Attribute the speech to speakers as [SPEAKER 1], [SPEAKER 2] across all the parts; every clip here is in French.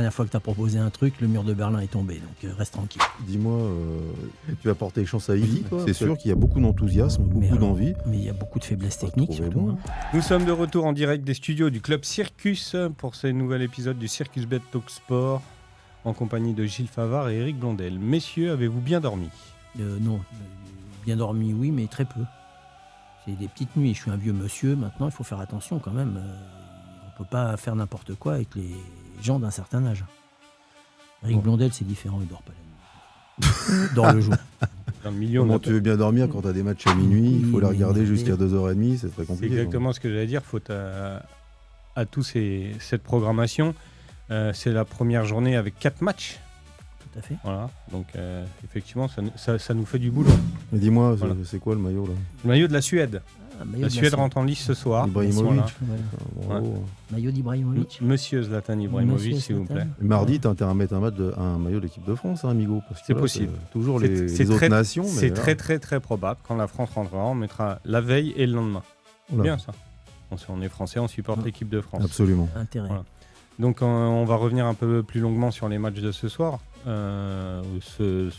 [SPEAKER 1] dernière fois que tu as proposé un truc, le mur de Berlin est tombé, donc reste tranquille.
[SPEAKER 2] Dis-moi, tu vas porter chance à Ivy, toi. C'est sûr qu'il y a beaucoup d'enthousiasme, beaucoup d'envie.
[SPEAKER 1] Mais il y a beaucoup de faiblesses techniques, surtout.
[SPEAKER 3] Nous sommes de retour en direct des studios du Club Circus pour ce nouvel épisode du Circus Bet Talk Sport en compagnie de Gilles Favard et Éric Blondel. Messieurs, avez-vous bien dormi ?
[SPEAKER 1] Non, bien dormi, oui, mais très peu. C'est des petites nuits. Je suis un vieux monsieur, maintenant, il faut faire attention quand même. On ne peut pas faire n'importe quoi avec les gens d'un certain âge. Éric Blondel, c'est différent, il ne dort pas la nuit. Il dort le jour.
[SPEAKER 2] Comment tu veux bien dormir quand tu as des matchs à minuit ? Il faut les regarder jusqu'à 2h30, c'est très compliqué.
[SPEAKER 3] C'est exactement ce que j'allais dire. Faute à tous cette programmation. C'est la première journée avec 4 matchs.
[SPEAKER 1] Tout à fait.
[SPEAKER 3] Voilà. Donc, effectivement, ça nous fait du boulot.
[SPEAKER 2] Mais dis-moi, c'est quoi le maillot là ?
[SPEAKER 3] Le maillot de la Suède. La Suède rentre en lice ce soir.
[SPEAKER 2] Ibrahimovic.
[SPEAKER 1] Maillot d'Ibrahimovic.
[SPEAKER 3] Monsieur Zlatan Ibrahimovic, s'il vous plaît.
[SPEAKER 2] Mardi, tu as intérêt à mettre un maillot de l'équipe de France, amigo. Parce que
[SPEAKER 3] c'est possible.
[SPEAKER 2] Toujours les autres nations.
[SPEAKER 3] C'est très, très, très probable. Quand la France rentrera, on mettra la veille et le lendemain. C'est bien ça. On est français, on supporte l'équipe de France.
[SPEAKER 2] Absolument.
[SPEAKER 1] Intérêt.
[SPEAKER 3] Voilà. Donc, on va revenir un peu plus longuement sur les matchs de ce soir. Ce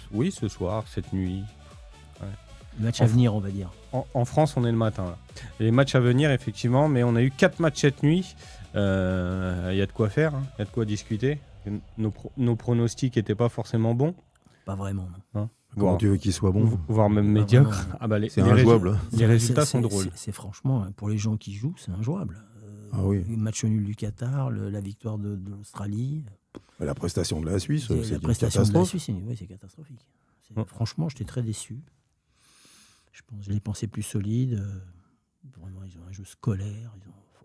[SPEAKER 3] soir, cette nuit. Ouais.
[SPEAKER 1] Les matchs à venir, on va dire.
[SPEAKER 3] En France, on est le matin. Là. Les matchs à venir, effectivement, mais on a eu 4 matchs cette nuit. Il y a de quoi faire, hein. Il y a de quoi discuter. Nos pronostics n'étaient pas forcément bons.
[SPEAKER 1] Pas vraiment, non.
[SPEAKER 2] Hein, comment tu veux qu'ils soient bons ?
[SPEAKER 3] Voire même médiocres.
[SPEAKER 2] C'est injouable.
[SPEAKER 3] Les résultats sont drôles.
[SPEAKER 1] C'est franchement, pour les gens qui jouent, c'est injouable.
[SPEAKER 2] Oui.
[SPEAKER 1] Le match nul du Qatar, la victoire de l'Australie.
[SPEAKER 2] La prestation de la Suisse, c'est
[SPEAKER 1] la
[SPEAKER 2] une
[SPEAKER 1] prestation
[SPEAKER 2] catastrophe.
[SPEAKER 1] de la Suisse, c'est catastrophique. Franchement, j'étais très déçu. Je les pensais plus solides. Vraiment, ils ont un jeu scolaire.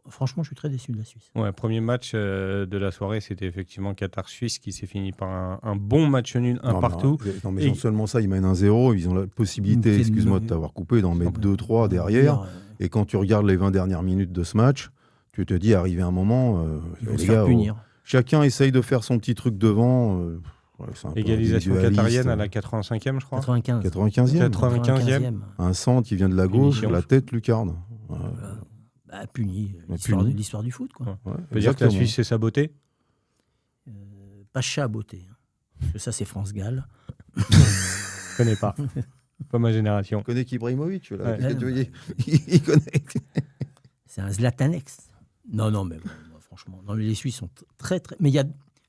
[SPEAKER 1] Franchement, je suis très déçu de la Suisse.
[SPEAKER 3] Ouais, premier match de la soirée, c'était effectivement Qatar-Suisse qui s'est fini par un bon match nul, partout.
[SPEAKER 2] Non, mais non seulement ça, ils mènent 1-0, ils ont la possibilité, excuse-moi de t'avoir coupé, d'en mettre 2-3 derrière. Et quand tu regardes les 20 dernières minutes de ce match, tu te dis, arrivé un moment,
[SPEAKER 1] ils vont se faire punir.
[SPEAKER 2] Chacun essaye de faire son petit truc devant.
[SPEAKER 3] Égalisation qatarienne à la 85e, je crois.
[SPEAKER 2] 95e. Un centre qui vient de la gauche, la tête lucarne.
[SPEAKER 1] Puni. L'histoire du foot, quoi.
[SPEAKER 3] On peut dire que la Suisse s'est sabotée.
[SPEAKER 1] Pas chaboté. Parce que ça, c'est France-Galles.
[SPEAKER 3] Je connais pas. Pas ma génération.
[SPEAKER 2] Tu connais qu'Ibrahimovic, là. Il connaît.
[SPEAKER 1] C'est un Zlatanex. Non, mais franchement. Non, les Suisses sont très, très... Mais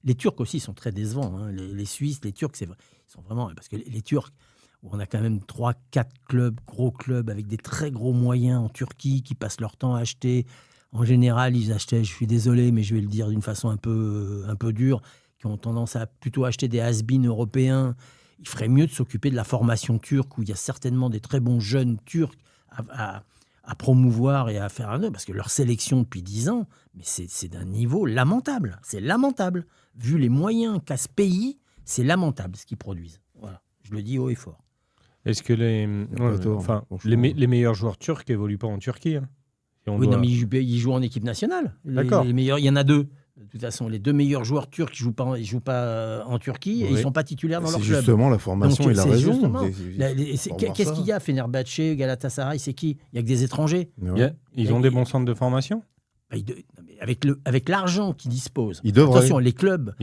[SPEAKER 1] les Turcs aussi sont très décevants. Hein. Les Suisses, les Turcs, ils sont vraiment... Parce que les Turcs, où on a quand même 3-4 gros clubs, avec des très gros moyens en Turquie, qui passent leur temps à acheter. En général, ils achetaient, je suis désolé, mais je vais le dire d'une façon un peu dure, qui ont tendance à plutôt acheter des has-beens européens. Il ferait mieux de s'occuper de la formation turque, où il y a certainement des très bons jeunes Turcs à promouvoir et à faire un œuvre, parce que leur sélection depuis 10 ans, mais c'est d'un niveau lamentable. C'est lamentable. Vu les moyens qu'a ce pays, c'est lamentable ce qu'ils produisent. Voilà. Je le dis haut et fort.
[SPEAKER 3] Est-ce que les meilleurs joueurs turcs n'évoluent pas en Turquie, hein,
[SPEAKER 1] non, mais ils jouent en équipe nationale.
[SPEAKER 3] D'accord.
[SPEAKER 1] Les meilleurs, il y en a 2. De toute façon, les 2 meilleurs joueurs turcs qui jouent pas en Turquie et ils ne sont pas titulaires dans leur club.
[SPEAKER 2] C'est justement la formation et la raison.
[SPEAKER 1] Qu'est-ce qu'il y a Fenerbahçe, Galatasaray, c'est qui ? Il n'y a que des étrangers.
[SPEAKER 3] Ils ont des bons centres de formation ?
[SPEAKER 1] Avec l'argent qu'ils disposent.
[SPEAKER 2] Attention,
[SPEAKER 1] les clubs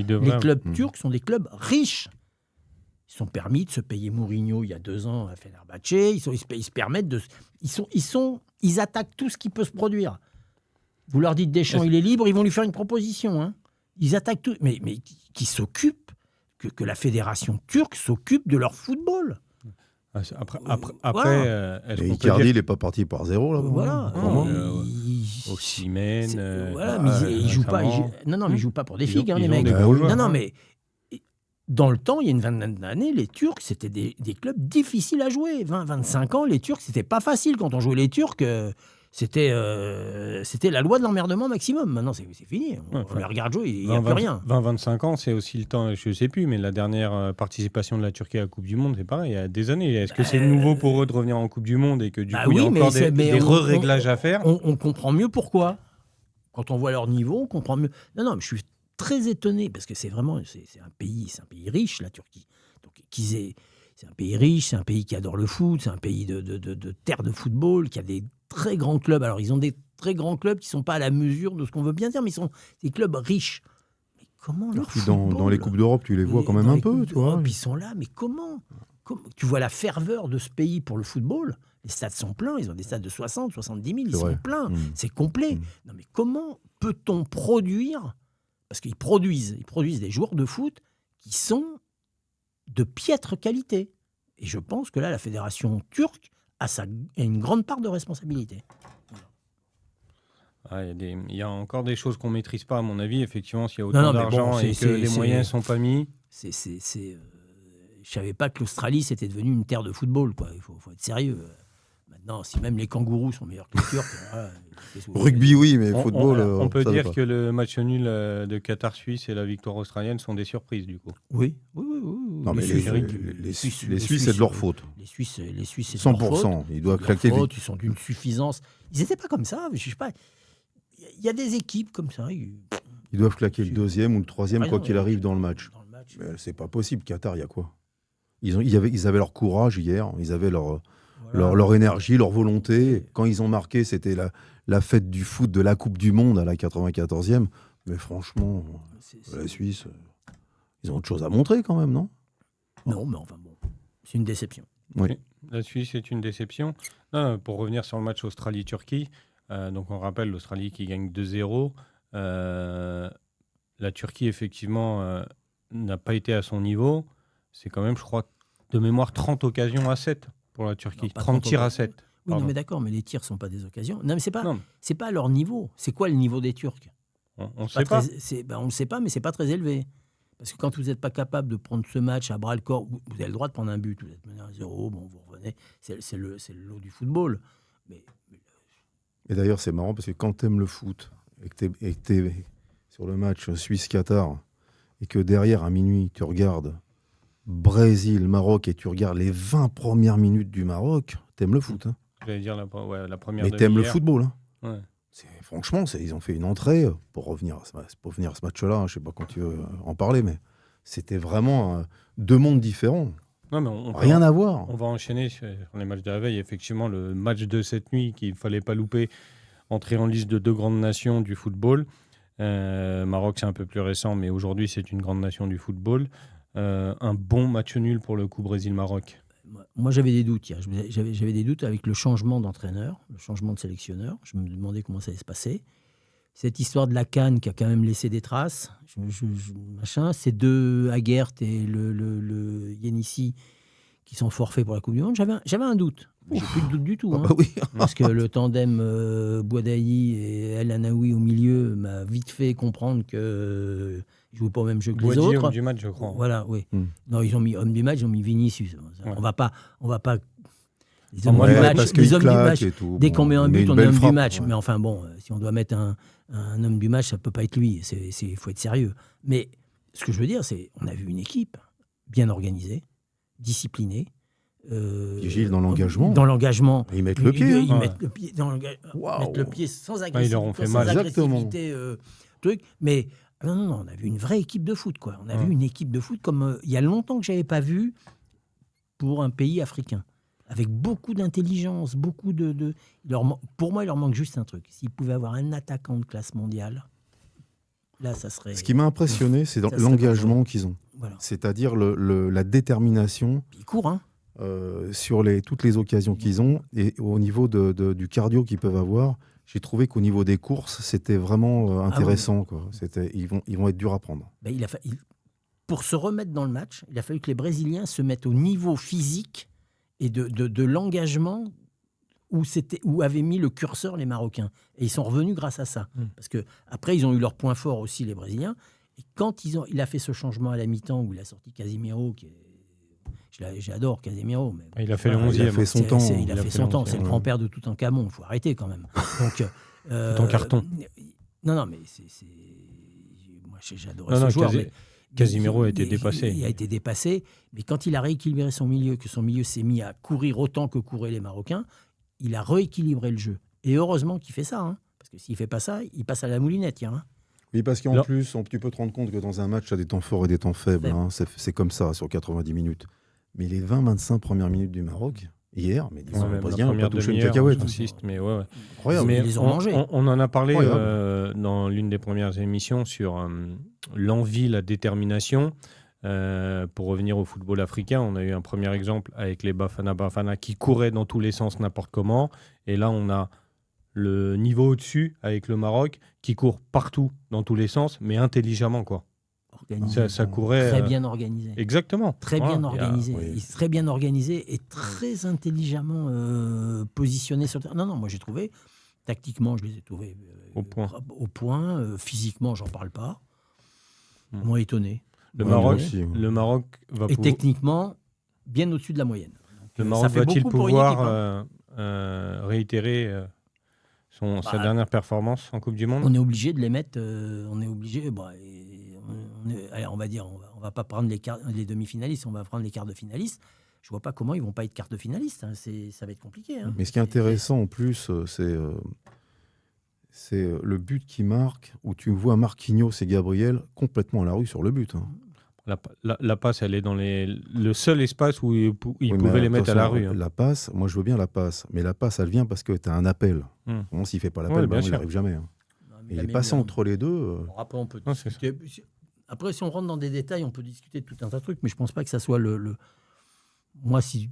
[SPEAKER 1] turcs sont des clubs riches. Ils sont permis de se payer Mourinho il y a 2 ans à Fenerbahçe. Ils se permettent de... Ils attaquent tout ce qui peut se produire. Vous leur dites Deschamps, il est libre, ils vont lui faire une proposition. Hein. Ils attaquent tout. Mais qui s'occupent, que la fédération turque s'occupe de leur football.
[SPEAKER 3] Après,
[SPEAKER 2] Icardi, il n'est pas parti par 0 là.
[SPEAKER 1] Voilà.
[SPEAKER 3] Osimhen.
[SPEAKER 1] Mais ils jouent pas. Mais ils jouent pas pour des figues, les mecs.
[SPEAKER 3] Non,
[SPEAKER 1] mais dans le temps, il y a une vingtaine d'années, les Turcs, c'était des clubs difficiles à jouer. 20-25 ans, les Turcs, c'était pas facile. Quand on jouait les Turcs, c'était la loi de l'emmerdement maximum. Maintenant, c'est fini. On les regarde jouer, il n'y a plus rien.
[SPEAKER 3] 20-25 ans, c'est aussi le temps, je ne sais plus, mais la dernière participation de la Turquie à la Coupe du Monde, c'est pareil, il y a des années. Est-ce que c'est nouveau pour eux de revenir en Coupe du Monde et que du coup, il y a encore des réglages à faire ?
[SPEAKER 1] On comprend mieux pourquoi. Quand on voit leur niveau, on comprend mieux. Non, mais je suis très étonné, parce que c'est un pays riche, la Turquie. Donc, c'est un pays riche, c'est un pays qui adore le foot, c'est un pays de terre de football, qui a des très grands clubs. Alors, ils ont des très grands clubs qui ne sont pas à la mesure de ce qu'on veut bien dire, mais ils sont des clubs riches. Mais comment leur
[SPEAKER 2] Puis
[SPEAKER 1] football,
[SPEAKER 2] dans les Coupes d'Europe, tu les vois quand même un peu, tu vois.
[SPEAKER 1] Ils sont là, mais comment tu vois la ferveur de ce pays pour le football. Les stades sont pleins, ils ont des stades de 60, 70 000, ils sont pleins, c'est complet. Non, mais comment peut-on produire, parce qu'ils produisent des joueurs de foot qui sont de piètre qualité. Et je pense que là, la fédération turque a une grande part de responsabilité.
[SPEAKER 3] Il y a encore des choses qu'on ne maîtrise pas, à mon avis. Effectivement, s'il y a autant d'argent et que les moyens ne sont pas mis...
[SPEAKER 1] Je ne savais pas que l'Australie, c'était devenu une terre de football. Quoi. Il faut être sérieux. Maintenant, si même les kangourous sont meilleurs que les Turcs...
[SPEAKER 2] Rugby, oui, mais football...
[SPEAKER 3] On peut dire que le match nul de Qatar-Suisse et la victoire australienne sont des surprises, du coup.
[SPEAKER 1] Oui.
[SPEAKER 2] Non, mais les Suisses, c'est de leur faute.
[SPEAKER 1] Les Suisses, c'est
[SPEAKER 2] 100%.
[SPEAKER 1] de leur faute.
[SPEAKER 2] Ils doivent claquer.
[SPEAKER 1] Ils sont d'une suffisance. Ils n'étaient pas comme ça. Je sais pas. Il y a des équipes comme ça.
[SPEAKER 2] Ils doivent claquer le deuxième ou le troisième, quoi qu'il arrive dans le match. Mais c'est pas possible. Qatar, il y a quoi ? Ils avaient leur courage hier. Ils avaient leur énergie, leur volonté. Quand ils ont marqué, c'était la fête du foot de la Coupe du Monde à la 94e. Mais franchement, la Suisse, ils ont autre chose à montrer quand même, non ?
[SPEAKER 1] Non, mais enfin bon, c'est une déception.
[SPEAKER 2] Oui.
[SPEAKER 3] La Suisse est une déception. Non, pour revenir sur le match Australie-Turquie, donc on rappelle l'Australie qui gagne 2-0. La Turquie, effectivement, n'a pas été à son niveau. C'est quand même, je crois, de mémoire, 30 occasions à 7 pour la Turquie. Non, 30 tirs à 7.
[SPEAKER 1] Oui, non, mais d'accord, mais les tirs ne sont pas des occasions. Non, mais c'est pas leur niveau. C'est quoi le niveau des Turcs ?
[SPEAKER 3] On ne sait pas.
[SPEAKER 1] On ne le sait pas, mais ce n'est pas très élevé. Parce que quand vous n'êtes pas capable de prendre ce match à bras-le-corps, vous avez le droit de prendre un but. Vous êtes mené à 0, bon, vous revenez. C'est le lot du football.
[SPEAKER 2] Et d'ailleurs, c'est marrant parce que quand tu aimes le foot et que tu es sur le match Suisse-Qatar et que derrière, à minuit, tu regardes Brésil-Maroc et tu regardes les 20 premières minutes du Maroc, tu aimes le foot. Hein.
[SPEAKER 3] J'allais dire la première.
[SPEAKER 2] Mais tu aimes le football. Hein.
[SPEAKER 3] Ouais.
[SPEAKER 2] Franchement, ils ont fait une entrée pour revenir à ce match-là. Je ne sais pas quand tu veux en parler, mais c'était vraiment deux mondes différents.
[SPEAKER 3] Non, mais
[SPEAKER 2] rien à voir.
[SPEAKER 3] On va enchaîner sur les matchs de la veille. Effectivement, le match de cette nuit qu'il ne fallait pas louper, entrer en liste de deux grandes nations du football. Maroc, c'est un peu plus récent, mais aujourd'hui, c'est une grande nation du football. Un bon match nul pour le coup Brésil-Maroc.
[SPEAKER 1] Moi, j'avais des doutes hier. J'avais des doutes avec le changement d'entraîneur, le changement de sélectionneur. Je me demandais comment ça allait se passer. Cette histoire de la CAN qui a quand même laissé des traces. Ces deux Aguert et le Yenissi qui sont forfaits pour la Coupe du Monde. J'avais un doute. J'ai plus de doute du tout. Hein,
[SPEAKER 2] oui.
[SPEAKER 1] parce que le tandem Bouadaï et El Anaoui au milieu m'a vite fait comprendre que ils jouent pas au même jeu que les autres.
[SPEAKER 3] Homme du match, je crois.
[SPEAKER 1] Voilà, oui. Non, ils ont mis homme du match, ils ont mis Vinicius. On va pas. Les hommes du match, dès qu'on met un but, on est homme du match. Ouais. Mais enfin bon, si on doit mettre un homme du match, ça peut pas être lui. Il faut être sérieux. Mais ce que je veux dire, c'est on a vu une équipe bien organisée, disciplinée.
[SPEAKER 2] Vigile dans l'engagement.
[SPEAKER 1] Dans l'engagement.
[SPEAKER 2] Ils mettent le pied.
[SPEAKER 1] Ils mettent le pied mettent le pied sans agressivité.
[SPEAKER 3] Ils leur ont fait mal.
[SPEAKER 1] Mais non, on a vu une vraie équipe de foot, quoi. On a vu une équipe de foot comme il y a longtemps que j'avais pas vu pour un pays africain, avec beaucoup d'intelligence, beaucoup de. Pour moi, il leur manque juste un truc. S'ils pouvaient avoir un attaquant de classe mondiale, là, ça serait.
[SPEAKER 2] Ce qui m'a impressionné, c'est l'engagement qu'ils ont.
[SPEAKER 1] Voilà.
[SPEAKER 2] C'est-à-dire la détermination.
[SPEAKER 1] Ils courent, hein.
[SPEAKER 2] Sur toutes les occasions qu'ils ont et au niveau du cardio qu'ils peuvent avoir. J'ai trouvé qu'au niveau des courses, c'était vraiment intéressant. Quoi. Ils vont être durs à prendre.
[SPEAKER 1] Pour se remettre dans le match, il a fallu que les Brésiliens se mettent au niveau physique et de l'engagement où avaient mis le curseur les Marocains. Et ils sont revenus grâce à ça. Parce qu'après, ils ont eu leur point fort aussi, les Brésiliens. Et quand il a fait ce changement à la mi-temps où il a sorti Casemiro, j'adore Casemiro. Mais
[SPEAKER 3] il a fait le 11e.
[SPEAKER 2] Il a fait son temps.
[SPEAKER 1] Il a fait son temps. C'est le grand-père de Toutankhamon. Il faut arrêter quand même. Donc,
[SPEAKER 3] carton.
[SPEAKER 1] Non, mais moi, j'adorais ce joueur.
[SPEAKER 3] Casemiro a été dépassé.
[SPEAKER 1] Il a été dépassé. Mais quand il a rééquilibré son milieu, que son milieu s'est mis à courir autant que couraient les Marocains, il a rééquilibré le jeu. Et heureusement qu'il fait ça. Hein, parce que s'il ne fait pas ça, il passe à la moulinette. Hein.
[SPEAKER 2] Oui, parce qu'en plus, tu peux te rendre compte que dans un match, tu as des temps forts et des temps faibles. Hein. C'est comme ça sur 90 minutes. Mais les 20-25 premières minutes du Maroc, hier, mais les Brésiliens n'ont pas touché une cacahuète.
[SPEAKER 3] Mais
[SPEAKER 1] incroyable.
[SPEAKER 3] Mais
[SPEAKER 1] ils les ont mangés.
[SPEAKER 3] On en a parlé dans l'une des premières émissions sur l'envie, la détermination. Pour revenir au football africain, on a eu un premier exemple avec les Bafana qui couraient dans tous les sens n'importe comment. Et là, on a le niveau au-dessus avec le Maroc qui court partout dans tous les sens, mais intelligemment, quoi. Ça courait
[SPEAKER 1] très bien organisé.
[SPEAKER 3] Exactement.
[SPEAKER 1] Très bien organisé. Très bien organisé et très intelligemment positionné sur le terrain. Non, moi j'ai trouvé, tactiquement, je les ai trouvés au point. Physiquement, j'en parle pas. Moi étonné.
[SPEAKER 3] Le Maroc va
[SPEAKER 1] et techniquement, bien au-dessus de la moyenne. Donc,
[SPEAKER 3] le Maroc va-t-il pouvoir réitérer sa dernière performance en Coupe du Monde?
[SPEAKER 1] On est obligé de les mettre. On est obligé. Allez, on va dire, on va pas prendre les demi-finalistes, on va prendre les quarts de finalistes. Je vois pas comment ils vont pas être quarts de finalistes. Hein. Ça va être compliqué. Hein.
[SPEAKER 2] Mais ce qui est intéressant en plus, c'est le but qui marque, où tu vois Marquinhos et Gabriel complètement à la rue sur le but. Hein.
[SPEAKER 3] La passe, elle est dans le seul espace où ils pouvaient les mettre à la rue. Hein.
[SPEAKER 2] La passe, moi je veux bien la passe, mais la passe, elle vient parce que tu as un appel. Bon, s'il ne fait pas l'appel, il n'arrive jamais. Hein. Non, il est passé entre les deux.
[SPEAKER 1] Après, on peut discuter. Après, si on rentre dans des détails, on peut discuter de tout un tas de trucs, mais je ne pense pas que ça soit le... Moi, si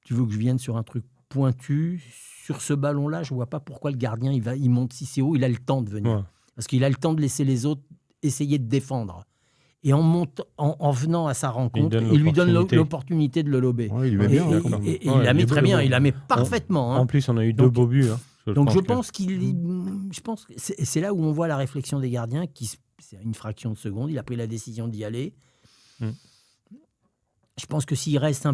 [SPEAKER 1] tu veux que je vienne sur un truc pointu, sur ce ballon-là, je ne vois pas pourquoi le gardien, il monte si c'est haut, il a le temps de venir. Ouais. Parce qu'il a le temps de laisser les autres essayer de défendre. Et en venant à sa rencontre, il lui donne l'opportunité de le lober.
[SPEAKER 2] Ouais, il lui met bien.
[SPEAKER 1] Il la met très bien, il la met parfaitement.
[SPEAKER 3] En plus, on a eu 2 beaux buts.
[SPEAKER 1] Donc je pense que c'est là où on voit la réflexion des gardiens, c'est une fraction de seconde, il a pris la décision d'y aller. Je pense que s'il reste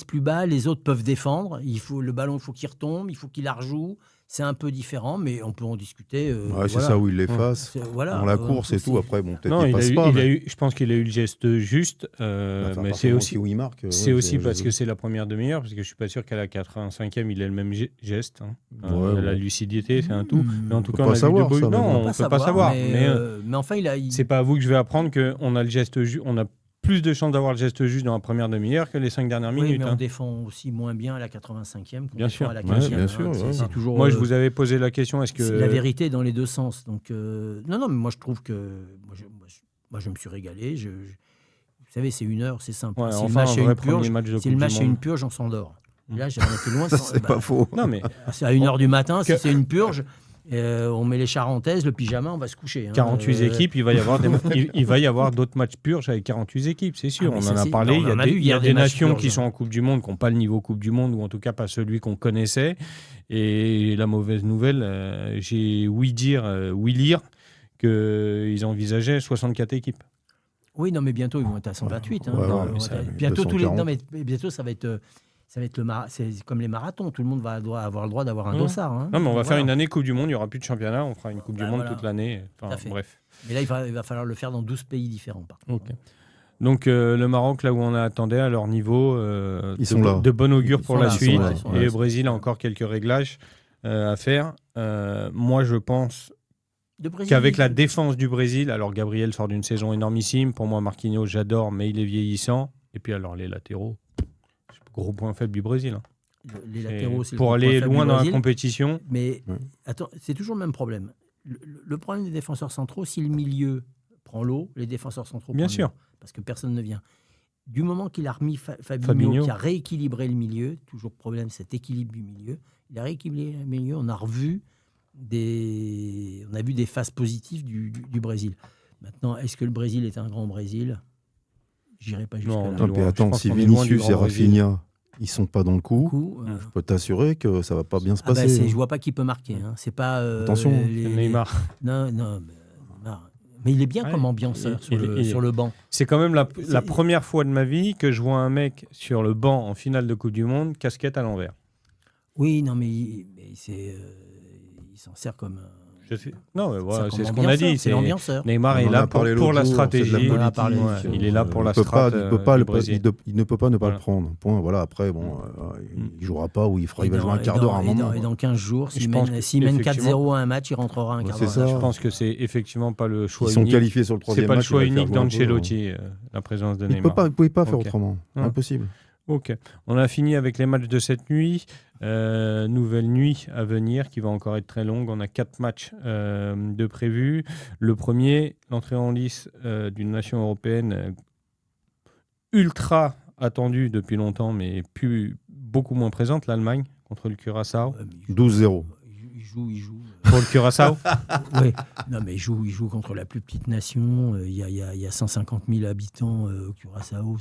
[SPEAKER 1] plus bas, les autres peuvent défendre. Le ballon, il faut qu'il retombe, il faut qu'il la rejoue. C'est un peu différent, mais on peut en discuter.
[SPEAKER 2] C'est ça où il l'efface. Dans la course et tout. Après, bon, peut-être il passe pas.
[SPEAKER 3] Je pense qu'il a eu le geste juste. Mais c'est aussi
[SPEAKER 2] où il marque.
[SPEAKER 3] C'est aussi parce que c'est la première demi-heure, parce que je suis pas sûr qu'à la 85e, il ait le même geste. La lucidité, c'est un tout. Mais en tout cas, on a vu non, on ne peut pas savoir.
[SPEAKER 1] Mais enfin,
[SPEAKER 3] c'est pas à vous que je vais apprendre qu'on a le geste juste. On a plus de chances d'avoir le geste juste dans la première demi-heure que les 5 dernières minutes.
[SPEAKER 1] Mais on défend aussi moins bien à la 85e qu'on
[SPEAKER 3] bien sûr.
[SPEAKER 1] à la 15e.
[SPEAKER 2] Bien sûr.
[SPEAKER 1] C'est toujours,
[SPEAKER 3] moi, je vous avais posé la question, est-ce que...
[SPEAKER 1] C'est la vérité dans les deux sens. Donc, non, mais moi, je trouve que... Moi, je me suis régalé. Vous savez, c'est 1 heure, c'est simple.
[SPEAKER 3] Ouais,
[SPEAKER 1] si le match est une purge, on s'endort. Là, j'en étais loin.
[SPEAKER 2] C'est pas faux.
[SPEAKER 3] Non, mais...
[SPEAKER 1] C'est à 1h du matin, si c'est une purge... on met les charentaises, le pyjama, on va se coucher.
[SPEAKER 3] 48 équipes, il va y avoir d'autres matchs purges avec 48 équipes, c'est sûr. On en a parlé. Il y a des nations qui sont en Coupe du Monde, qui n'ont pas le niveau Coupe du Monde, ou en tout cas pas celui qu'on connaissait. Et la mauvaise nouvelle, j'ai ouï lire qu'ils envisageaient 64 équipes.
[SPEAKER 1] Oui, non, mais bientôt, ils vont être à 128. Bientôt, ça va être... c'est comme les marathons, tout le monde va avoir le droit d'avoir un dossard. Hein.
[SPEAKER 3] Non, mais on va faire une année Coupe du Monde, il n'y aura plus de championnat, on fera une Coupe du Monde toute l'année. Bref.
[SPEAKER 1] Mais là, il va falloir le faire dans 12 pays différents.
[SPEAKER 3] Okay. Donc le Maroc, là où on attendait à leur niveau, de bon augure pour la suite. Et le Brésil a encore quelques réglages à faire. Moi, je pense qu'avec la défense du Brésil, alors Gabriel sort d'une saison énormissime. Pour moi, Marquinhos, j'adore, mais il est vieillissant. Et puis alors les latéraux. Gros point faible du Brésil.
[SPEAKER 1] Les latéraux, c'est
[SPEAKER 3] pour aller loin dans la compétition.
[SPEAKER 1] Mais attends, c'est toujours le même problème. Le problème des défenseurs centraux, si le milieu prend l'eau, les défenseurs centraux
[SPEAKER 3] bien sûr,
[SPEAKER 1] parce que personne ne vient. Du moment qu'il a remis Fabinho, qui a rééquilibré le milieu, toujours problème, cet équilibre du milieu, il a rééquilibré le milieu, on a vu des phases positives du Brésil. Maintenant, est-ce que le Brésil est un grand Brésil ? J'irai pas jusque-là.
[SPEAKER 2] Non, mais attends, si Vinicius et Rafinha, ils sont pas dans le coup, je peux t'assurer que ça va pas bien se passer.
[SPEAKER 1] Je vois pas qui peut marquer. Hein. C'est pas.
[SPEAKER 3] Attention, Neymar.
[SPEAKER 1] Non, mais il est bien comme ambianceur sur le banc.
[SPEAKER 3] C'est quand même la première fois de ma vie que je vois un mec sur le banc en finale de Coupe du Monde, casquette à l'envers.
[SPEAKER 1] Oui, non, mais il s'en sert comme.
[SPEAKER 3] Non, mais voilà, c'est ce qu'on a dit.
[SPEAKER 1] C'est l'ambianceur.
[SPEAKER 3] Neymar est là pour la stratégie. Il est là pour la stratégie.
[SPEAKER 2] Il ne peut pas ne pas le prendre. Point. Voilà, après, il ne jouera pas ou il va jouer un quart d'heure à un moment.
[SPEAKER 1] Et dans 15 jours, s'il mène 4-0 à un match, il rentrera un quart d'heure.
[SPEAKER 3] Je pense que c'est effectivement pas le choix
[SPEAKER 2] unique. Ils sont qualifiés sur le troisième match.
[SPEAKER 3] C'est pas le choix unique d'Ancelotti, la présence de Neymar.
[SPEAKER 2] Il ne pouvait pas faire autrement. Impossible.
[SPEAKER 3] Ok. On a fini avec les matchs de cette nuit. Nouvelle nuit à venir qui va encore être très longue. On a 4 matchs de prévus. Le premier, l'entrée en lice d'une nation européenne ultra attendue depuis longtemps, mais beaucoup moins présente, l'Allemagne contre le Curaçao.
[SPEAKER 2] 12-0.
[SPEAKER 1] Il joue.
[SPEAKER 3] Pour le Curaçao.
[SPEAKER 1] Oui, non, mais il joue contre la plus petite nation. Il y a 150 000 habitants au Curaçao.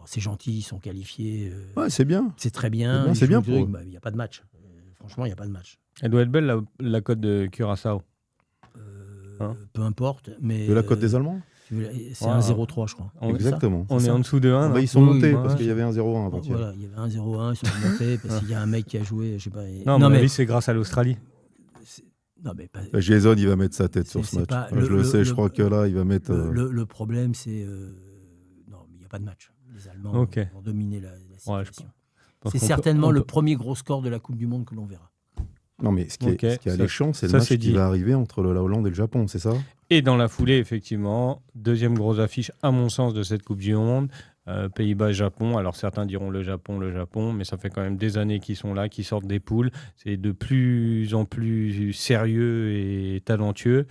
[SPEAKER 1] C'est gentil, ils sont qualifiés.
[SPEAKER 2] Ouais, c'est bien.
[SPEAKER 1] C'est très bien.
[SPEAKER 2] C'est bien pour eux.
[SPEAKER 1] Il n'y a pas de match. Franchement, il n'y a pas de match.
[SPEAKER 3] Elle doit être belle, la côte de Curaçao.
[SPEAKER 1] Peu importe. Mais,
[SPEAKER 2] De la côte des Allemands.
[SPEAKER 1] C'est 1-0-3, je crois.
[SPEAKER 2] Exactement.
[SPEAKER 3] On est en dessous de 1.
[SPEAKER 2] Ils sont montés parce qu'il y avait 1-0-1 avant-hier.
[SPEAKER 1] Voilà, il y avait 1-0-1, ils sont montés parce qu'il y a un mec qui a joué, je sais pas.
[SPEAKER 3] Non, mais c'est grâce à l'Australie.
[SPEAKER 1] Non, mais pas...
[SPEAKER 2] Jason, il va mettre sa tête sur ce match. Je le sais, je crois que là, il va mettre...
[SPEAKER 1] Le problème, c'est... Non, mais il n'y a pas de match. Les Allemands vont dominer la situation. C'est certainement le premier gros score de la Coupe du Monde que l'on verra.
[SPEAKER 2] Non, mais ce qui est alléchant, c'est le match qui va arriver entre la Hollande et le Japon, c'est ça ?
[SPEAKER 3] Et dans la foulée, effectivement, deuxième grosse affiche, à mon sens, de cette Coupe du Monde, Pays-Bas-Japon. Alors certains diront le Japon, mais ça fait quand même des années qu'ils sont là, qu'ils sortent des poules. C'est de plus en plus sérieux et talentueux.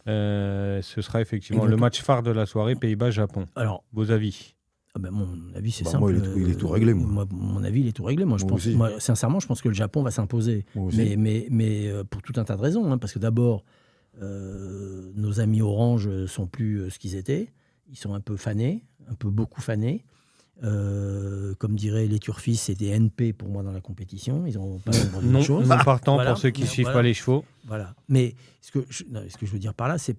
[SPEAKER 3] Ce sera effectivement le match phare de la soirée, Pays-Bas-Japon. Alors, vos avis ?
[SPEAKER 1] Mon avis, c'est simple.
[SPEAKER 2] Moi, il est tout réglé.
[SPEAKER 1] Mon avis, il est tout réglé. Sincèrement, je pense que le Japon va s'imposer. Mais pour tout un tas de raisons. Parce que d'abord, nos amis Orange ne sont plus ce qu'ils étaient. Ils sont un peu fanés, beaucoup fanés. Comme diraient les turfistes, c'est des NP pour moi dans la compétition. Ils n'ont pas
[SPEAKER 3] non partant pour ceux qui ne suivent pas les chevaux.
[SPEAKER 1] Voilà. Mais ce que je veux dire par là, c'est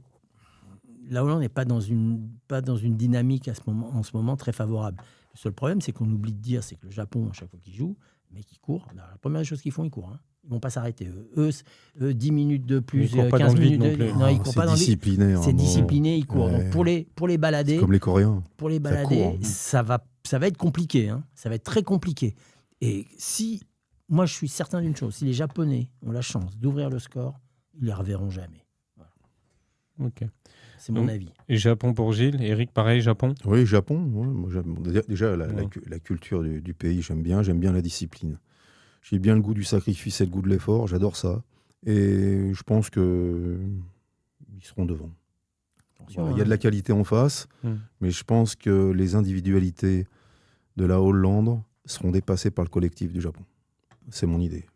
[SPEAKER 1] la Hollande n'est pas dans une dynamique en ce moment très favorable. Le seul problème, c'est qu'on oublie de dire, c'est que le Japon, à chaque fois qu'il joue, mais qu'il court, la première chose qu'ils font, ils courent. Hein. Ils ne vont pas s'arrêter. Eux, 10 minutes de plus, 15 minutes de plus. Non, ils courent pas dans le vide. C'est discipliné, ils courent. Donc pour les balader,
[SPEAKER 2] comme les Coréens.
[SPEAKER 1] Pour les balader, ça va être compliqué. Hein. Ça va être très compliqué. Et moi, je suis certain d'une chose, si les Japonais ont la chance d'ouvrir le score, ils ne les reverront jamais. Voilà.
[SPEAKER 3] Ok.
[SPEAKER 1] C'est mon avis.
[SPEAKER 3] Et Japon pour Gilles. Eric, pareil, Japon ?
[SPEAKER 2] Oui, Japon. Ouais, moi, déjà, la culture du pays, j'aime bien la discipline. J'ai bien le goût du sacrifice et le goût de l'effort. J'adore ça. Et je pense qu'ils seront devant. Voilà, il y a de la qualité en face, mais je pense que les individualités de la Hollande seront dépassées par le collectif du Japon. C'est mon idée.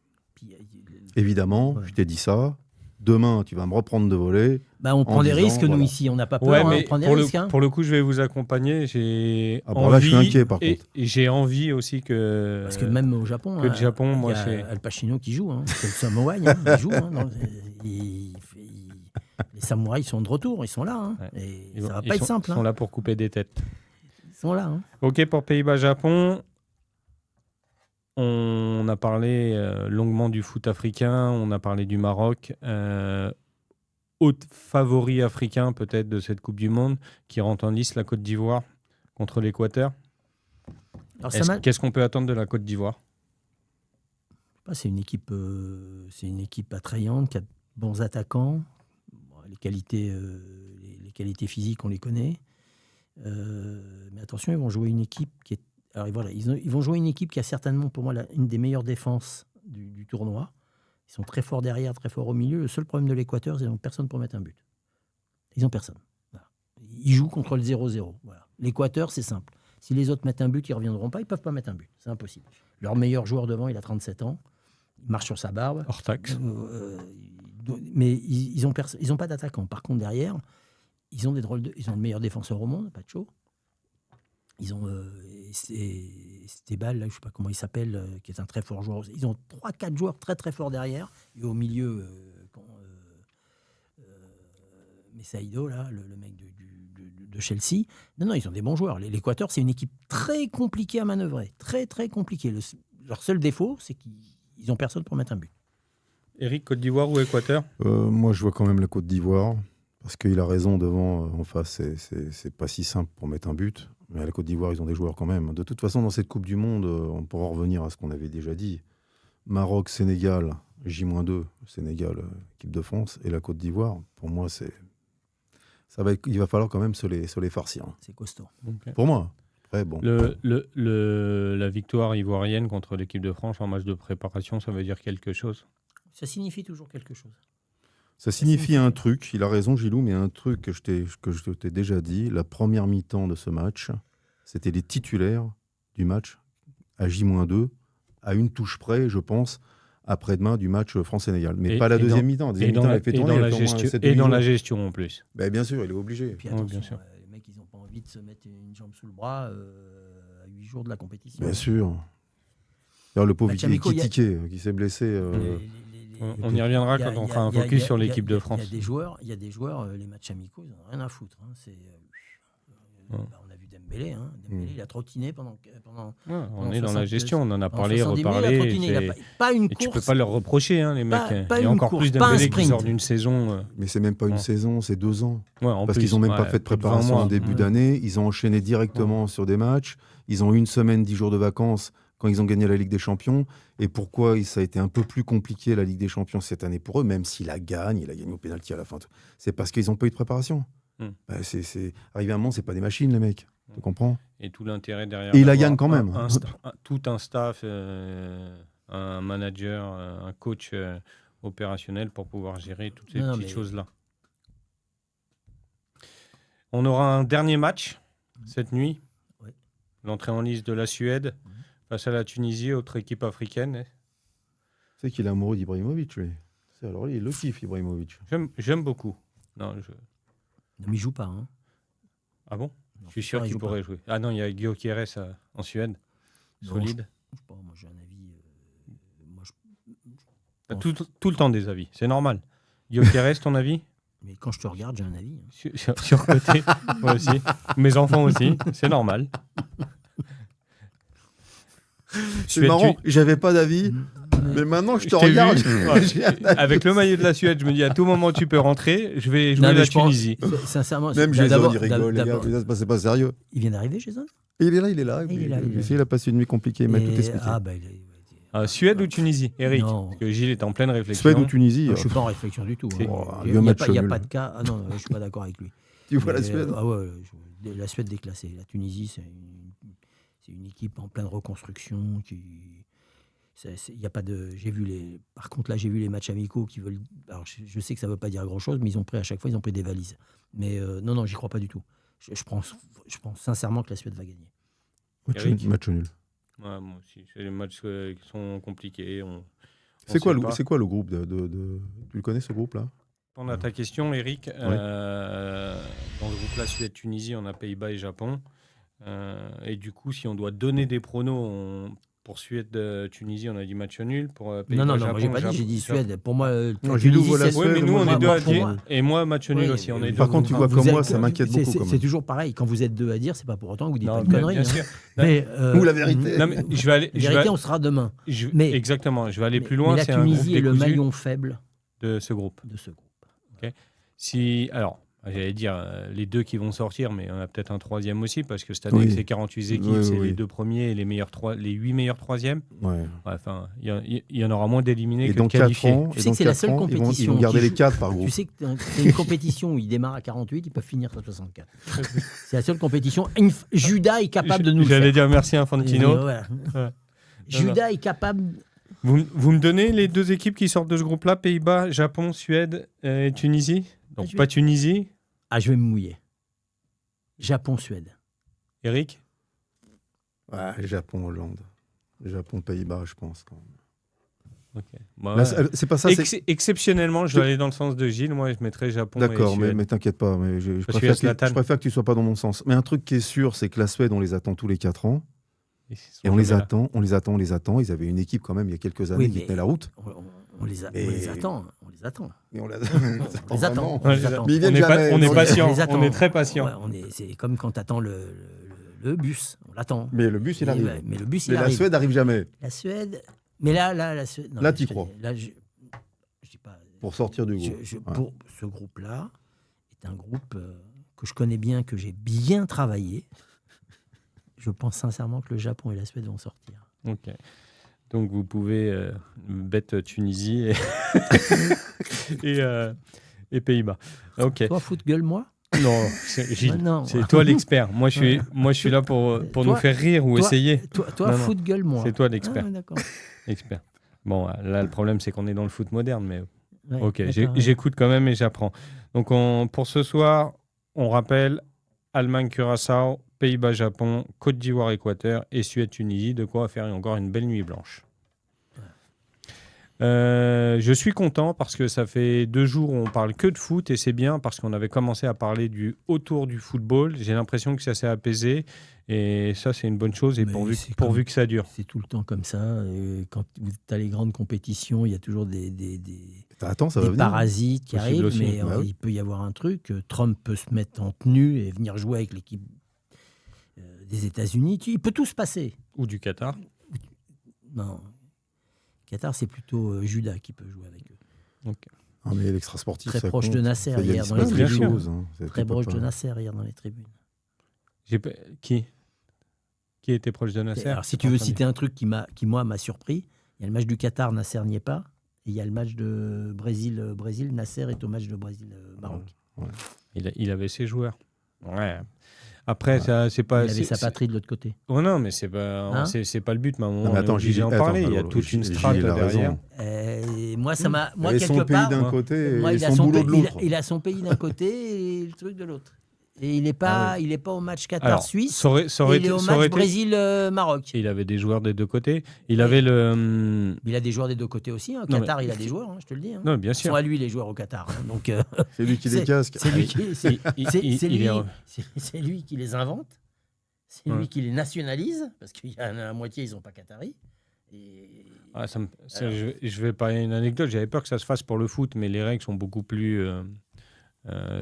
[SPEAKER 2] Évidemment, je t'ai dit ça. Demain, tu vas me reprendre de voler.
[SPEAKER 1] On prend des risques, nous, ici. On n'a pas peur, on prend des risques.
[SPEAKER 3] Pour le coup, je vais vous accompagner.
[SPEAKER 2] Là, je suis inquiet, par contre.
[SPEAKER 3] Et j'ai envie aussi que...
[SPEAKER 1] Parce que même au Japon,
[SPEAKER 3] le Japon,
[SPEAKER 1] il y a Al Pacino qui joue. C'est le samouraï, il joue. Les samouraïs sont de retour, ils sont là. Et ça ne va pas être simple.
[SPEAKER 3] Ils sont là pour couper des têtes.
[SPEAKER 1] Ils sont là.
[SPEAKER 3] OK, pour Pays-Bas-Japon... On a parlé longuement du foot africain, on a parlé du Maroc. Autre favori africain peut-être de cette Coupe du Monde qui rentre en lice, la Côte d'Ivoire contre l'Équateur. Qu'est-ce qu'on peut attendre de la Côte d'Ivoire ?
[SPEAKER 1] C'est une équipe attrayante, qui a de bons attaquants. Les qualités physiques, on les connaît. Mais attention, ils vont jouer une équipe qui est... Alors voilà, ils vont jouer une équipe qui a certainement, pour moi, une des meilleures défenses du tournoi. Ils sont très forts derrière, très forts au milieu. Le seul problème de l'Équateur, c'est qu'ils n'ont personne pour mettre un but. Ils n'ont personne. Voilà. Ils jouent contre le 0-0. Voilà. L'Équateur, c'est simple. Si les autres mettent un but, ils ne reviendront pas. Ils ne peuvent pas mettre un but. C'est impossible. Leur meilleur joueur devant, il a 37 ans. Il marche sur sa barbe.
[SPEAKER 3] Hors taxe.
[SPEAKER 1] Mais ils n'ont pas d'attaquant. Par contre, derrière, ils ont le meilleur défenseur au monde, pas de chaud. Ils ont Stébal, là, je ne sais pas comment il s'appelle, qui est un très fort joueur. Ils ont 3-4 joueurs très très forts derrière. Et au milieu, Messaïdo, là, le mec de Chelsea. Non, ils ont des bons joueurs. L'Équateur, c'est une équipe très compliquée à manœuvrer. Très très compliquée. Leur seul défaut, c'est qu'ils n'ont personne pour mettre un but.
[SPEAKER 3] Éric, Côte d'Ivoire ou Équateur ?
[SPEAKER 2] Moi, je vois quand même la Côte d'Ivoire. Parce qu'il a raison, devant, en face, c'est pas si simple pour mettre un but. Mais à la Côte d'Ivoire, ils ont des joueurs quand même. De toute façon, dans cette Coupe du Monde, on pourra revenir à ce qu'on avait déjà dit. Maroc, Sénégal, J-2, Sénégal, équipe de France, et la Côte d'Ivoire, pour moi, il va falloir quand même se les farcir.
[SPEAKER 1] C'est costaud.
[SPEAKER 2] Okay. Pour moi. Après, bon.
[SPEAKER 3] La victoire ivoirienne contre l'équipe de France en match de préparation, ça veut dire quelque chose?
[SPEAKER 1] Ça signifie toujours quelque chose.
[SPEAKER 2] Ça signifie un truc, il a raison Gilou, mais un truc que je t'ai déjà dit, la première mi-temps de ce match, c'était les titulaires du match à J-2, à une touche près, je pense, après-demain du match France-Sénégal. Mais pas la deuxième mi-temps.
[SPEAKER 3] Et dans la gestion en plus.
[SPEAKER 2] Ben, bien sûr, il est obligé.
[SPEAKER 1] Et puis attention, bien sûr. Les mecs, ils n'ont pas envie de se mettre une jambe sous le bras à 8 jours de la compétition.
[SPEAKER 2] Bien sûr. Alors, le pauvre qui s'est blessé.
[SPEAKER 3] On y reviendra quand on fera un focus sur l'équipe de France.
[SPEAKER 1] Il y a des joueurs, les matchs amicaux, ils n'ont rien à foutre. On a vu Dembélé. Dembélé, il a trottiné pendant
[SPEAKER 3] on est dans la gestion, on en a parlé, reparlé.
[SPEAKER 1] Il a pas une course.
[SPEAKER 3] Tu ne peux pas leur reprocher, les mecs.
[SPEAKER 1] Il
[SPEAKER 3] y a encore plus Dembélé qui sort d'une saison.
[SPEAKER 2] Mais c'est même pas une saison, c'est 2 ans. Parce qu'ils n'ont même pas fait de
[SPEAKER 3] plus
[SPEAKER 2] préparation en début d'année. Ils ont enchaîné directement sur des matchs. Ils ont eu une semaine, 10 jours de vacances quand ils ont gagné la Ligue des Champions. Et pourquoi ça a été un peu plus compliqué, la Ligue des Champions, cette année pour eux, même s'il il a gagné au pénalty à la fin. C'est parce qu'ils n'ont pas eu de préparation. Arrivé à un moment, c'est pas des machines, les mecs. Tu comprends?
[SPEAKER 3] Et tout l'intérêt derrière.
[SPEAKER 2] Et il la gagne quand même.
[SPEAKER 3] Tout un staff, un manager, un coach opérationnel pour pouvoir gérer toutes ces petites choses-là. On aura un dernier match cette nuit.
[SPEAKER 1] Ouais.
[SPEAKER 3] L'entrée en lice de la Suède face à la Tunisie, autre équipe africaine.
[SPEAKER 2] Tu sais qu'il est amoureux d'Ibrahimovic, lui. Alors lui, il le kiffe, Ibrahimovic.
[SPEAKER 3] J'aime beaucoup. Non,
[SPEAKER 1] mais il joue pas.
[SPEAKER 3] Ah bon? Je suis sûr qu'il pourrait jouer. Ah non, il y a Guillaume Kieres en Suède. Solide.
[SPEAKER 1] Je sais pas, moi j'ai un avis.
[SPEAKER 3] Tout le temps des avis, c'est normal. Guillaume Kieres, ton avis?
[SPEAKER 1] Mais quand je te regarde, j'ai un avis.
[SPEAKER 3] Surcoté, moi aussi. Mes enfants aussi, c'est normal.
[SPEAKER 2] C'est marrant, j'avais pas d'avis, mais maintenant je te regarde.
[SPEAKER 3] Avec le maillot de la Suède, je me dis à tout moment tu peux rentrer, je vais jouer la Tunisie.
[SPEAKER 1] Sincèrement,
[SPEAKER 2] même Jason, il rigole, les gars, c'est pas sérieux.
[SPEAKER 1] Il vient d'arriver, Jason?
[SPEAKER 2] Il est là. Il a passé une nuit compliquée, il m'a tout expliqué.
[SPEAKER 3] Suède ou Tunisie, Eric? Parce que Gilles est en pleine réflexion.
[SPEAKER 2] Suède ou Tunisie?
[SPEAKER 1] Je ne suis pas en réflexion du tout. Il n'y a pas de cas. Ah non, je ne suis pas d'accord avec lui.
[SPEAKER 2] Tu vois la Suède?
[SPEAKER 1] La Suède déclassée. La Tunisie, c'est une équipe en pleine reconstruction. Il y a pas de. Par contre, là, j'ai vu les matchs amicaux qui veulent. Alors, je sais que ça ne veut pas dire grand-chose, mais à chaque fois, ils ont pris des valises. Mais non, j'y crois pas du tout. Je pense sincèrement que la Suède va gagner.
[SPEAKER 2] Match nul.
[SPEAKER 3] Ouais, moi aussi. C'est les matchs qui sont compliqués.
[SPEAKER 2] C'est quoi le groupe Tu le connais, ce groupe-là?
[SPEAKER 3] On a ta question, Eric. Dans le groupe-là, Suède-Tunisie, on a Pays-Bas et Japon. Et du coup, si on doit donner des pronos pour Suède-Tunisie, on a dit match nul. Pour Pays-Bas,
[SPEAKER 1] non,
[SPEAKER 3] Japon,
[SPEAKER 1] moi j'ai pas dit, j'ai dit Suède. Pour moi,
[SPEAKER 2] Tunisie,
[SPEAKER 3] c'est Suède. Mais nous, on est deux à dire. Et moi, match nul aussi. On est
[SPEAKER 2] par contre, tu vois comme moi, ça m'inquiète beaucoup.
[SPEAKER 1] C'est toujours pareil. Quand vous êtes deux à dire, c'est pas pour autant que vous dites pas une connerie.
[SPEAKER 3] Bien sûr.
[SPEAKER 2] Ou la vérité.
[SPEAKER 3] La
[SPEAKER 1] vérité, on sera demain.
[SPEAKER 3] Exactement. Je vais aller plus loin.
[SPEAKER 1] Mais la Tunisie est le maillon faible
[SPEAKER 3] de ce groupe. Alors, j'allais dire les deux qui vont sortir, mais on a peut-être un troisième aussi, parce que cette année, c'est 48 équipes, c'est les deux premiers et les 8 meilleurs troisièmes. Enfin, il y en aura moins d'éliminés que de qualifiés.
[SPEAKER 1] Tu sais que c'est la seule compétition.
[SPEAKER 2] Ils vont garder les 4 par groupe.
[SPEAKER 1] Tu sais que c'est une compétition où ils démarrent à 48, ils peuvent finir à 64. C'est la seule compétition. Judas est capable de nous le faire.
[SPEAKER 3] J'allais dire merci Infantino.
[SPEAKER 1] Judas est capable...
[SPEAKER 3] Vous me donnez les deux équipes qui sortent de ce groupe-là, Pays-Bas, Japon, Suède et Tunisie? Donc pas Tunisie.
[SPEAKER 1] Je vais me mouiller. Japon-Suède.
[SPEAKER 3] Eric?
[SPEAKER 2] Japon-Hollande. Japon-Pays-Bas, je pense. Quand même.
[SPEAKER 3] Là,
[SPEAKER 2] c'est pas ça.
[SPEAKER 3] Exceptionnellement, je vais aller dans le sens de Gilles. Moi, je mettrais Japon.
[SPEAKER 2] D'accord, mais t'inquiète pas. Mais je préfère que tu sois pas dans mon sens. Mais un truc qui est sûr, c'est que la Suède, on les attend tous les 4 ans. Et on les attend. Ils avaient une équipe quand même il y a quelques années qui tenait la route.
[SPEAKER 1] On les attend.
[SPEAKER 2] Mais on les
[SPEAKER 1] attend.
[SPEAKER 2] Mais ils viennent jamais.
[SPEAKER 3] On est patient. On est très patient.
[SPEAKER 1] C'est comme quand tu attends le bus. On l'attend.
[SPEAKER 2] Mais le bus, il arrive.
[SPEAKER 1] Mais
[SPEAKER 2] la Suède n'arrive jamais.
[SPEAKER 1] La Suède. Mais là, la Suède.
[SPEAKER 2] Là, tu y crois.
[SPEAKER 1] Là, je dis pas.
[SPEAKER 2] Pour sortir du groupe.
[SPEAKER 1] Pour ce groupe-là, est un groupe que je connais bien, que j'ai bien travaillé. Je pense sincèrement que le Japon et la Suède vont sortir.
[SPEAKER 3] Ok. Donc vous pouvez bête Tunisie et Pays-Bas. Ok.
[SPEAKER 1] Toi, foot gueule moi.
[SPEAKER 3] Non, Gilles,
[SPEAKER 1] non.
[SPEAKER 3] c'est toi l'expert. Moi, je suis là pour
[SPEAKER 1] Toi-
[SPEAKER 3] nous faire rire ou essayer.
[SPEAKER 1] Toi,
[SPEAKER 3] Non,
[SPEAKER 1] foot gueule, moi.
[SPEAKER 3] C'est toi l'expert.
[SPEAKER 1] Ah, d'accord.
[SPEAKER 3] Expert. Bon, là, le problème, c'est qu'on est dans le foot moderne, mais
[SPEAKER 1] Ouais,
[SPEAKER 3] ok,
[SPEAKER 1] d'accord, ouais.
[SPEAKER 3] j'écoute quand même et j'apprends. Donc, pour ce soir, on rappelle Allemagne-Curaçao, Pays-Bas-Japon, Côte d'Ivoire-Équateur et Suède-Tunisie. De quoi faire encore une belle nuit blanche. Je suis content parce que ça fait 2 jours où on parle que de foot et c'est bien parce qu'on avait commencé à parler du autour du football. J'ai l'impression que ça s'est apaisé et ça c'est une bonne chose et
[SPEAKER 1] Mais
[SPEAKER 3] pourvu que ça dure.
[SPEAKER 1] C'est tout le temps comme ça. Et quand tu as les grandes compétitions, il y a toujours des
[SPEAKER 2] Attends, ça va venir.
[SPEAKER 1] parasites qui
[SPEAKER 3] Possible
[SPEAKER 1] arrivent,
[SPEAKER 3] aussi.
[SPEAKER 1] mais
[SPEAKER 2] Bah oui.
[SPEAKER 1] il peut y avoir un truc. Trump peut se mettre en tenue et venir jouer avec l'équipe des États-Unis. Il peut tout se passer.
[SPEAKER 3] Ou du Qatar.
[SPEAKER 1] Non. Qatar, c'est plutôt Judas qui peut jouer avec eux.
[SPEAKER 2] Ah, mais l'extra-sportif,
[SPEAKER 1] Très
[SPEAKER 2] ça
[SPEAKER 1] proche
[SPEAKER 2] compte.
[SPEAKER 1] de Nasser
[SPEAKER 2] Ça, il y a
[SPEAKER 1] hier
[SPEAKER 2] il
[SPEAKER 1] dans
[SPEAKER 2] se
[SPEAKER 1] les
[SPEAKER 2] passe des
[SPEAKER 3] tribunes.
[SPEAKER 2] choses, hein.
[SPEAKER 1] Très proche de Nasser hier dans les tribunes.
[SPEAKER 3] Qui était proche de Nasser?
[SPEAKER 1] Alors, si tu veux citer un truc qui moi, m'a surpris, il y a le match du Qatar, Nasser n'y est pas. Et il y a le match de Brésil, Nasser est au match de Brésil-Maroc.
[SPEAKER 3] Il avait ses joueurs. Ouais. Après, ça, c'est pas.
[SPEAKER 1] Il avait sa patrie de l'autre côté.
[SPEAKER 3] Oh non, mais c'est pas,
[SPEAKER 1] Hein
[SPEAKER 3] c'est pas le but. Mais à un moment,
[SPEAKER 2] Non, mais
[SPEAKER 3] on est
[SPEAKER 2] attends,
[SPEAKER 3] obligé d'en parler. Il y a toute une strate
[SPEAKER 2] Gilles a
[SPEAKER 3] derrière.
[SPEAKER 2] raison.
[SPEAKER 1] Et moi, ça m'a. Moi,
[SPEAKER 2] Et
[SPEAKER 1] quelque
[SPEAKER 2] son pays
[SPEAKER 1] part.
[SPEAKER 2] d'un côté
[SPEAKER 1] Moi,
[SPEAKER 2] et
[SPEAKER 1] il a
[SPEAKER 2] son
[SPEAKER 1] son
[SPEAKER 2] boulot de
[SPEAKER 1] pays-
[SPEAKER 2] l'autre.
[SPEAKER 1] il a son pays d'un côté et le truc de l'autre. Et il n'est pas, il est pas au match
[SPEAKER 3] Alors,
[SPEAKER 1] Qatar-Suisse.
[SPEAKER 3] ça aurait
[SPEAKER 1] Et il est au
[SPEAKER 3] ça aurait
[SPEAKER 1] match
[SPEAKER 3] été-
[SPEAKER 1] Brésil-Maroc.
[SPEAKER 3] Il avait des joueurs des deux côtés. Il
[SPEAKER 1] Oui.
[SPEAKER 3] avait le.
[SPEAKER 1] Il a des joueurs des deux côtés aussi. Au
[SPEAKER 3] Non,
[SPEAKER 1] Qatar,
[SPEAKER 3] mais-
[SPEAKER 1] il a des joueurs, je te le dis.
[SPEAKER 3] Non, bien
[SPEAKER 1] Ils sont
[SPEAKER 3] sûr.
[SPEAKER 1] à lui, les joueurs au Qatar. Donc,
[SPEAKER 2] C'est lui qui
[SPEAKER 1] c'est-
[SPEAKER 2] les casque.
[SPEAKER 1] c'est lui qui,
[SPEAKER 3] Il
[SPEAKER 1] c'est lui qui les invente. C'est
[SPEAKER 3] Ouais.
[SPEAKER 1] lui qui les nationalise. Parce qu'il y en a la moitié, ils n'ont pas Qatari. Et...
[SPEAKER 3] Ah, je vais parler une anecdote. J'avais peur que ça se fasse pour le foot, mais les règles sont beaucoup plus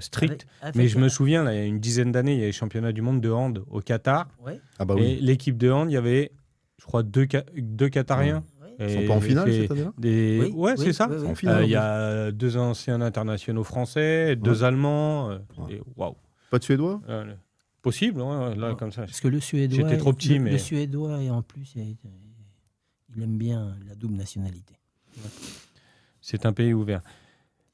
[SPEAKER 3] strictes. Mais je me souviens, là, il y a une dizaine d'années, il y a les championnats du monde de hand au Qatar.
[SPEAKER 1] Ouais.
[SPEAKER 2] Ah bah
[SPEAKER 3] Et
[SPEAKER 2] oui.
[SPEAKER 3] l'équipe de hand, il y avait, je crois, deux Qatariens.
[SPEAKER 1] Ouais.
[SPEAKER 2] Ils sont pas en finale cette année-là
[SPEAKER 3] Ouais,
[SPEAKER 1] Oui,
[SPEAKER 3] c'est ça.
[SPEAKER 1] oui, oui.
[SPEAKER 2] En finale.
[SPEAKER 3] Il y a 2 anciens internationaux français, 2 Allemands. Et waouh.
[SPEAKER 2] Pas de Suédois
[SPEAKER 3] Possible, hein, là, comme ça.
[SPEAKER 1] Parce que le Suédois.
[SPEAKER 3] J'étais trop petit, mais-
[SPEAKER 1] Le Suédois, et en plus, il aime bien la double nationalité.
[SPEAKER 3] C'est un pays ouvert.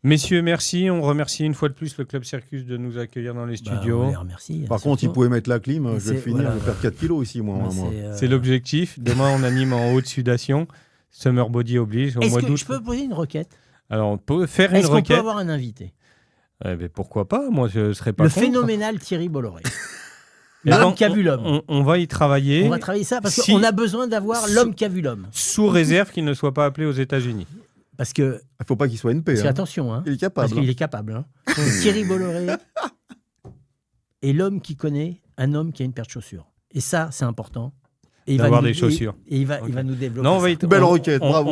[SPEAKER 3] Messieurs, merci. On remercie une fois de plus le Club Circus de nous accueillir dans les studios.
[SPEAKER 1] On les remercie.
[SPEAKER 2] Par contre, il
[SPEAKER 1] surtout.
[SPEAKER 2] pouvait mettre la clim. Je vais
[SPEAKER 1] C'est-
[SPEAKER 2] finir,
[SPEAKER 1] voilà.
[SPEAKER 2] je vais perdre 4 kilos ici, moi.
[SPEAKER 1] Moi,
[SPEAKER 2] moi.
[SPEAKER 3] C'est l'objectif. Demain, on anime en haute sudation. Summer Body oblige. Au
[SPEAKER 1] Est-ce
[SPEAKER 3] mois
[SPEAKER 1] que
[SPEAKER 3] d'août.
[SPEAKER 1] je peux poser une requête?
[SPEAKER 3] Alors, on peut faire une
[SPEAKER 1] Est-ce qu'on peut
[SPEAKER 3] requête.
[SPEAKER 1] avoir un invité?
[SPEAKER 3] Eh ben, pourquoi pas? Moi, je ne serais pas
[SPEAKER 1] Le
[SPEAKER 3] contre.
[SPEAKER 1] phénoménal Thierry Bolloré.
[SPEAKER 3] Eh ben,
[SPEAKER 1] L'homme qui a vu l'homme.
[SPEAKER 3] On va y travailler.
[SPEAKER 1] On va travailler ça parce
[SPEAKER 3] Si-
[SPEAKER 1] qu'on a besoin d'avoir l'homme qui a vu l'homme.
[SPEAKER 3] Sous réserve qu'il ne soit pas appelé aux États-Unis.
[SPEAKER 1] Parce que,
[SPEAKER 2] Il faut pas qu'il soit NP.
[SPEAKER 1] parce que
[SPEAKER 2] hein.
[SPEAKER 1] attention, hein,
[SPEAKER 2] Il est
[SPEAKER 1] parce
[SPEAKER 2] capable.
[SPEAKER 1] qu'il est capable. Hein. Thierry Bolloré est l'homme qui connaît un homme qui a une paire de chaussures. Et ça, c'est important. Et il va
[SPEAKER 3] D'avoir
[SPEAKER 1] nous-
[SPEAKER 3] des chaussures.
[SPEAKER 1] Et il va
[SPEAKER 3] Ok.
[SPEAKER 1] nous développer.
[SPEAKER 3] Non, on va y,
[SPEAKER 1] ça.
[SPEAKER 2] Belle requête, bravo,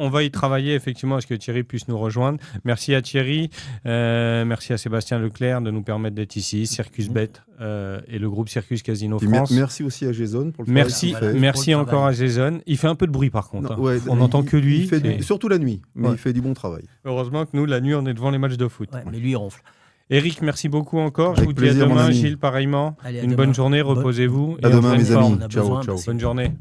[SPEAKER 3] on va y travailler effectivement à ce que Thierry puisse nous rejoindre. Merci à Thierry, merci à Sébastien Leclerc de nous permettre d'être ici, Circus Bet et le groupe Circus Casino
[SPEAKER 2] Et
[SPEAKER 3] France.
[SPEAKER 2] merci aussi à Jason pour le
[SPEAKER 3] Merci,
[SPEAKER 2] travail qu'il fait.
[SPEAKER 3] merci
[SPEAKER 1] Pour le
[SPEAKER 3] encore à
[SPEAKER 1] travail.
[SPEAKER 3] Jason. Il fait un peu de bruit par contre.
[SPEAKER 2] Non,
[SPEAKER 3] hein.
[SPEAKER 2] ouais,
[SPEAKER 3] On n'entend que lui.
[SPEAKER 2] Il fait
[SPEAKER 3] et
[SPEAKER 2] surtout la nuit, mais
[SPEAKER 3] Ouais.
[SPEAKER 2] il fait du bon travail.
[SPEAKER 3] Heureusement que nous, la nuit, on est devant les matchs de foot.
[SPEAKER 1] Ouais, mais lui, il ronfle.
[SPEAKER 3] Eric, merci beaucoup encore. Je
[SPEAKER 2] Avec
[SPEAKER 3] vous dis
[SPEAKER 2] plaisir,
[SPEAKER 3] à
[SPEAKER 2] mon
[SPEAKER 3] demain.
[SPEAKER 2] ami.
[SPEAKER 3] Gilles, pareillement.
[SPEAKER 1] Allez, à
[SPEAKER 3] Une
[SPEAKER 1] demain.
[SPEAKER 3] bonne journée, reposez-vous.
[SPEAKER 2] À
[SPEAKER 3] et en
[SPEAKER 2] demain,
[SPEAKER 3] pleine
[SPEAKER 2] mes
[SPEAKER 3] forme.
[SPEAKER 2] amis.
[SPEAKER 1] On a
[SPEAKER 2] Ciao,
[SPEAKER 1] besoin,
[SPEAKER 2] ciao.
[SPEAKER 1] parce que-
[SPEAKER 3] Bonne journée.